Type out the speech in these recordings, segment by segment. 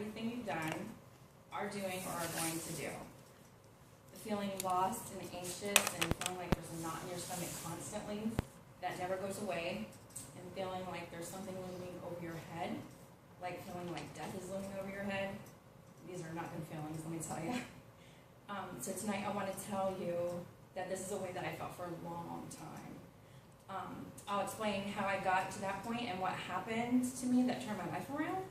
everything you've done, are doing, or are going to do. The feeling lost and anxious and feeling like there's a knot in your stomach constantly that never goes away, and feeling like there's something looming over your head, like feeling like death is looming over your head. These are not good feelings, let me tell you. So tonight I want to tell you that this is a way that I felt for a long time. I'll explain how I got to that point and what happened to me that turned my life around.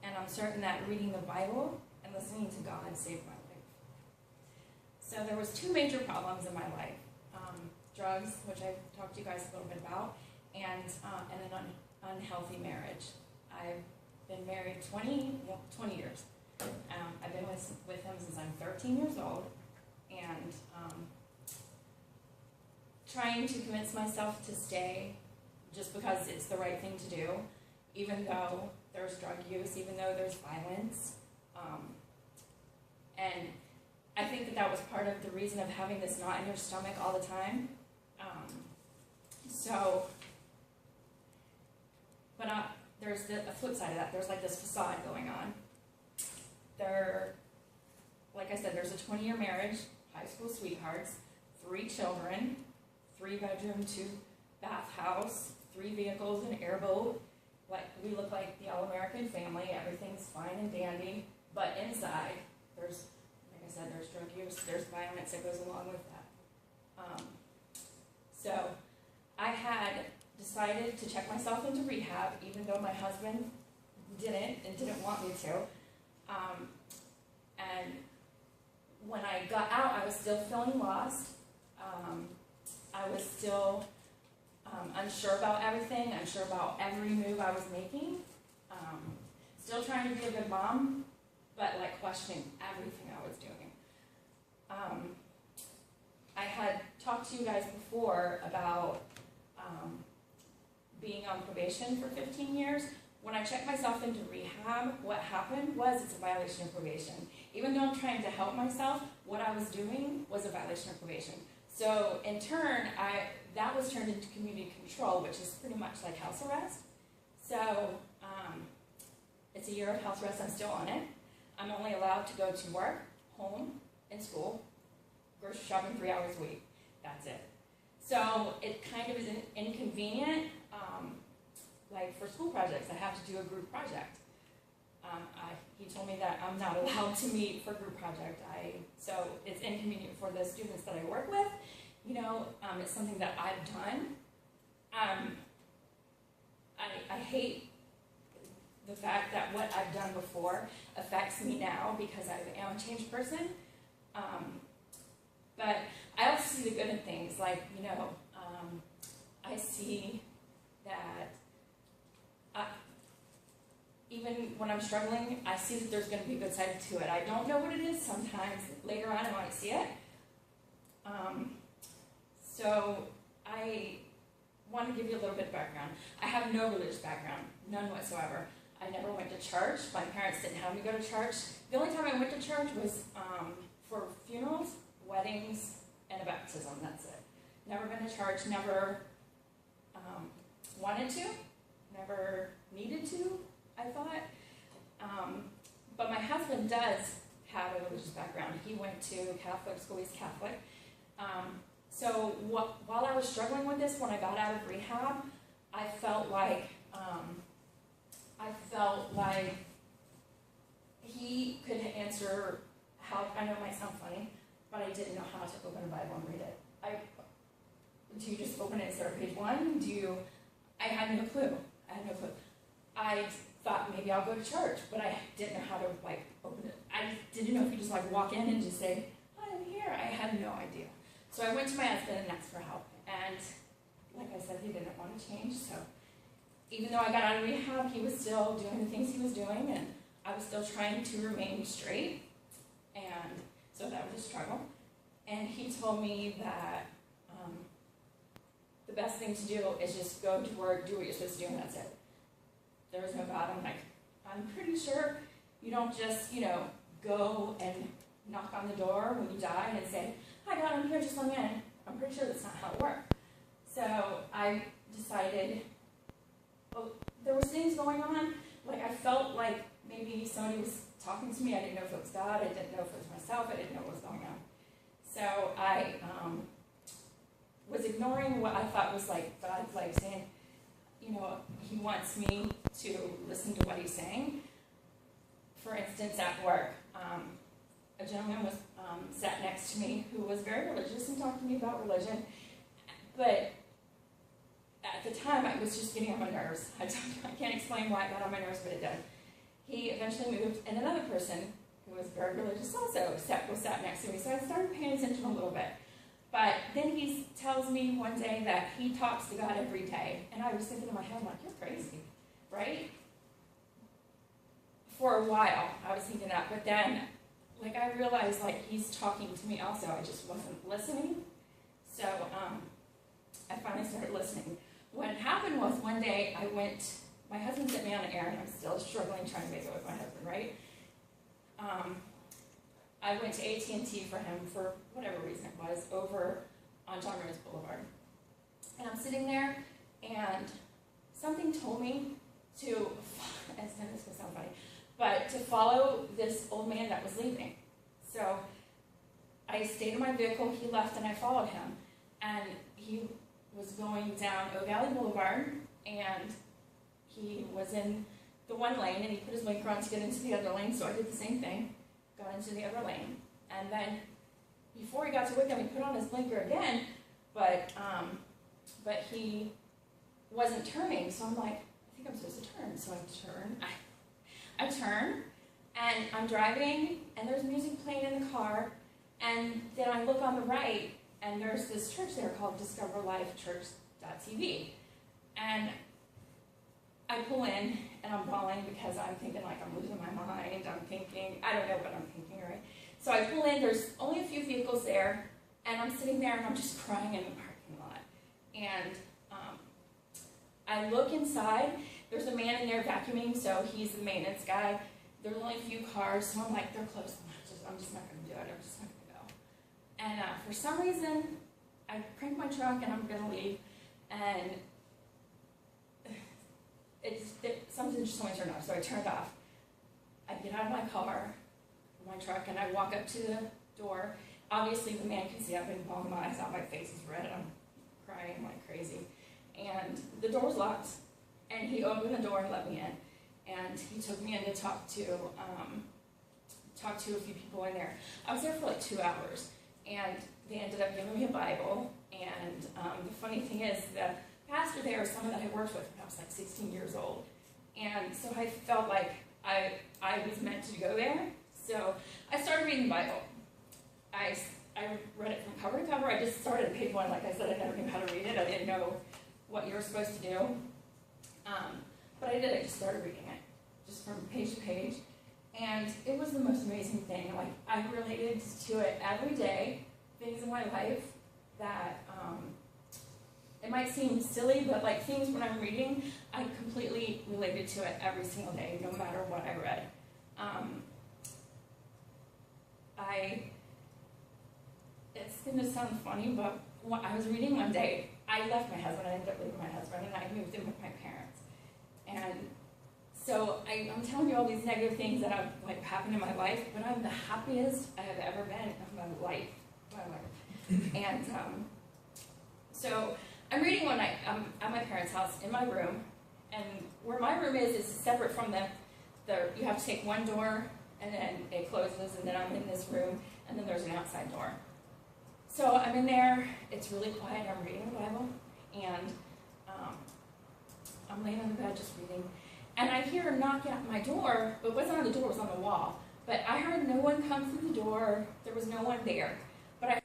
And I'm certain that reading the Bible and listening to God saved my life. So there was two major problems in my life. Drugs, which I've talked to you guys a little bit about, and an unhealthy marriage. I've been married 20 years. I've been with him since I'm 13 years old, and trying to convince myself to stay just because it's the right thing to do, even though there's drug use, even though there's violence. And I think that was part of the reason of having this knot in your stomach all the time. There's a flip side of that. There's like this facade going on. Like I said, there's a 20-year marriage, high school sweethearts, 3 children, 3-bedroom, 2-bath house, 3 vehicles, an airboat. Like, we look like the all-American family. Everything's fine and dandy. But inside, there's, like I said, there's drug use, there's violence that goes along with that. So I had decided to check myself into rehab, even though my husband didn't want me to. And when I got out, I was still feeling lost. I was still unsure about everything, unsure about every move I was making. Still trying to be a good mom, but like questioning everything I was doing. I had talked to you guys before about being on probation for 15 years. When I checked myself into rehab, what happened was it's a violation of probation. Even though I'm trying to help myself, what I was doing was a violation of probation. So in turn, that was turned into community control, which is pretty much like house arrest. So it's a year of house arrest. I'm still on it. I'm only allowed to go to work, home, and school, grocery shopping 3 hours a week. That's it. So it kind of is inconvenient. Like for school projects, I have to do a group project. He told me that I'm not allowed to meet for group project. So it's inconvenient for the students that I work with. It's something that I've done. I hate the fact that what I've done before affects me now because I am a changed person. But I also see the good in things, like, I see that even when I'm struggling, I see that there's going to be a good side to it. I don't know what it is. Sometimes later on I might see it. So I want to give you a little bit of background. I have no religious background, none whatsoever. I never went to church. My parents didn't have me go to church. The only time I went to church was for funerals, weddings, and a baptism. That's it. Never been to church, never wanted to, never needed to, I thought. But my husband does have a religious background. He went to Catholic school, he's Catholic. So while I was struggling with this, when I got out of rehab, I felt like he could answer how, I know it might sound funny, but I didn't know how to open a Bible and read it. Do you just open it and start page 1? I had no clue. I thought maybe I'll go to church, but I didn't know how to open it. I didn't know if you just walk in and just say, "Hi, I'm here." I had no idea. So I went to my husband and asked for help. And like I said, he didn't want to change. So even though I got out of rehab, he was still doing the things he was doing, and I was still trying to remain straight. And so that was a struggle. And he told me that the best thing to do is just go to work, do what you're supposed to do, and that's it. There was no God. I'm like, I'm pretty sure you don't just, go and knock on the door when you die and say, "Hi God, I'm here, just let me in." I'm pretty sure that's not how it works. So I decided, there was things going on, I felt like maybe somebody was talking to me. I didn't know if it was God. I didn't know if it was myself. I didn't know what was going on. So I was ignoring what I thought was like God, like saying, you know, he wants me to listen to what he's saying. For instance, at work, a gentleman was sat next to me who was very religious and talked to me about religion, but at the time I was just getting on my nerves. I can't explain why it got on my nerves, but it did. He eventually moved, and another person who was very religious also sat next to me, so I started paying attention a little bit. But then he tells me one day that he talks to God every day, and I was thinking in my head, like, you're crazy, right? For a while, I was thinking that, but then, like, I realized, like, he's talking to me also. I just wasn't listening. So I finally started listening. What happened was one day my husband sent me on an errand. I'm still struggling trying to make it with my husband, right? I went to AT&T for him for whatever reason it was, over on John Rose Boulevard. And I'm sitting there, and something told me to, this is going to sound funny, but to follow this old man that was leaving. So I stayed in my vehicle, he left, and I followed him. And he was going down Oak Valley Boulevard, and he was in the one lane, and he put his blinker on to get into the other lane, so I did the same thing, got into the other lane. And then before he got to Wickham, he put on his blinker again, but he wasn't turning, so I'm like, I think I'm supposed to turn. So I turn, and I'm driving, and there's music playing in the car, and then I look on the right, and there's this church there called DiscoverLifeChurch.tv. And I pull in, and I'm bawling because I'm thinking like I'm losing my mind. I'm thinking, I don't know what I'm thinking, right? So I pull in, there's only a few vehicles there, and I'm sitting there, and I'm just crying in the parking lot. And I look inside, there's a man in there vacuuming, so he's the maintenance guy. There's only a few cars, so I'm like, they're closed. I'm just not going to do it. I'm just not going to go. And for some reason, I crank my truck, and I'm going to leave, and something just only turned off, so I turned off. I get out of my car, my truck, and I walk up to the door. Obviously, the man can see I've been bawling my eyes out. My face is red. I'm crying like crazy. And the door was locked, and he opened the door and let me in. And he took me in to talk to a few people in there. I was there for like 2 hours, and they ended up giving me a Bible. And the funny thing is, the pastor there is someone that I worked with when I was like 16 years old. And so I felt like I was meant to go there. So I started reading the Bible. I read it from cover to cover. I just started at page 1. Like I said, I never knew how to read it. I didn't know what you were supposed to do. But I did. I just started reading it, just from page to page. And it was the most amazing thing. Like, I related to it every day, things in my life that, it might seem silly, but like things when I'm reading, I completely related to it every single day, no matter what I read. It's going to sound funny, but when I was reading one day, I left my husband. I ended up leaving my husband, and I moved in with my parents. And so I'm telling you all these negative things that have like happened in my life, but I'm the happiest I have ever been in my life. And so I'm reading one night at my parents' house in my room, and where my room is separate from you have to take one door, and then it closes, and then I'm in this room, and then there's an outside door. So I'm in there, it's really quiet, I'm reading the Bible, and I'm laying on the bed just reading, and I hear a knock at my door, but it wasn't on the door, it was on the wall. But I heard no one come through the door, there was no one there. But I